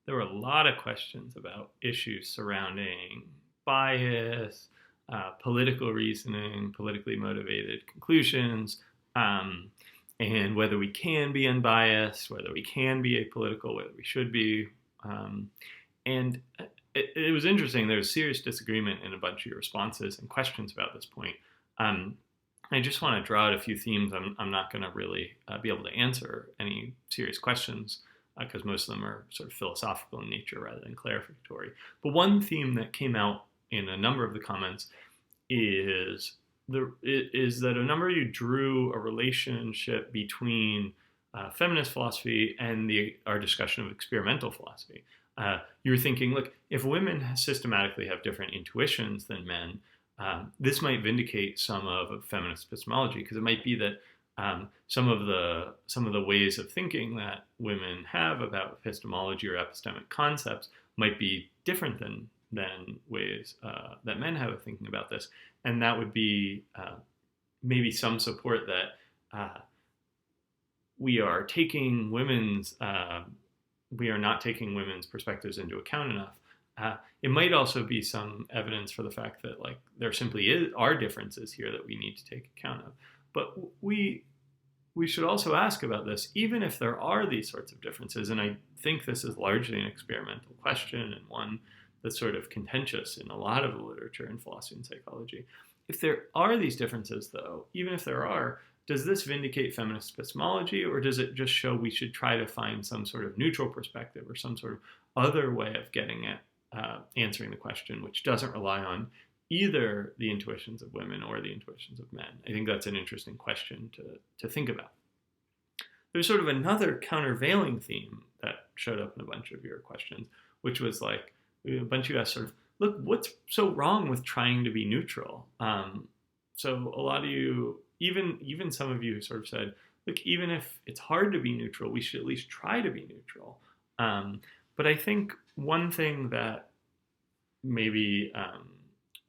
there were a lot of questions about issues surrounding bias, political reasoning, politically motivated conclusions, um, and whether we can be unbiased, whether we can be apolitical, whether we should be. Um, and it was interesting. There was serious disagreement in a bunch of your responses and questions about this point. Um, I just want to draw out a few themes. I'm not going to really be able to answer any serious questions because most of them are sort of philosophical in nature rather than clarificatory. But one theme that came out in a number of the comments is that a number of you drew a relationship between feminist philosophy and our discussion of experimental philosophy. You were thinking, look, if women systematically have different intuitions than men, this might vindicate some of feminist epistemology, because it might be that some of the ways of thinking that women have about epistemology or epistemic concepts might be different than ways that men have of thinking about this, and that would be maybe some support that we are not taking women's perspectives into account enough. It might also be some evidence for the fact that there simply are differences here that we need to take account of. But we should also ask about this, even if there are these sorts of differences, and I think this is largely an experimental question and one that's sort of contentious in a lot of the literature in philosophy and psychology. If there are these differences, though, even if there are, does this vindicate feminist epistemology, or does it just show we should try to find some sort of neutral perspective or some sort of other way of getting at answering the question, which doesn't rely on either the intuitions of women or the intuitions of men? I think that's an interesting question to think about. There's sort of another countervailing theme that showed up in a bunch of your questions, which was a bunch of you asked sort of, look, what's so wrong with trying to be neutral? So a lot of you, even some of you sort of said, look, even if it's hard to be neutral, we should at least try to be neutral. But I think one thing that maybe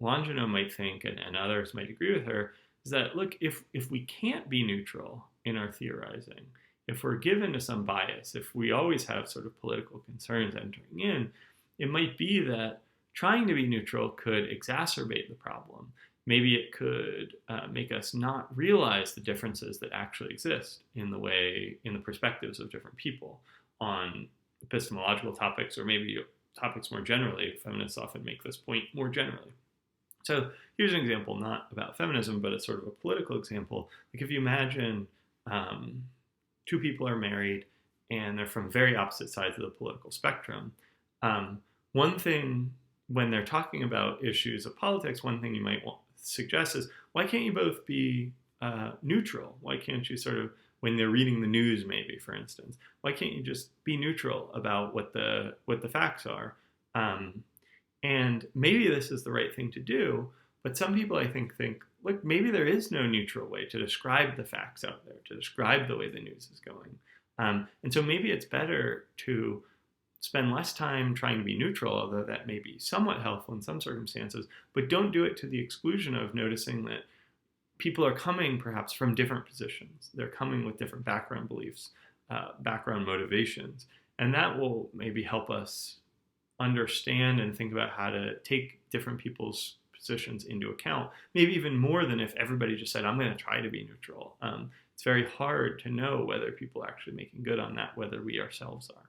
Longino might think, and others might agree with her, is that, look, if we can't be neutral in our theorizing, if we're given to some bias, if we always have sort of political concerns entering in, it might be that trying to be neutral could exacerbate the problem. Maybe it could make us not realize the differences that actually exist in the perspectives of different people on epistemological topics, or maybe topics more generally. Feminists often make this point more generally. So here's an example, not about feminism, but it's sort of a political example. Like if you imagine two people are married and they're from very opposite sides of the political spectrum. One thing, when they're talking about issues of politics, one thing you might suggest is, why can't you both be neutral? Why can't you sort of, when they're reading the news, maybe, for instance, why can't you just be neutral about what the facts are? And maybe this is the right thing to do, but some people, I think, look, maybe there is no neutral way to describe the facts out there, to describe the way the news is going. And so maybe it's better to spend less time trying to be neutral, although that may be somewhat helpful in some circumstances, but don't do it to the exclusion of noticing that people are coming perhaps from different positions. They're coming with different background beliefs, background motivations, and that will maybe help us understand and think about how to take different people's positions into account, maybe even more than if everybody just said, I'm going to try to be neutral. It's very hard to know whether people are actually making good on that, whether we ourselves are.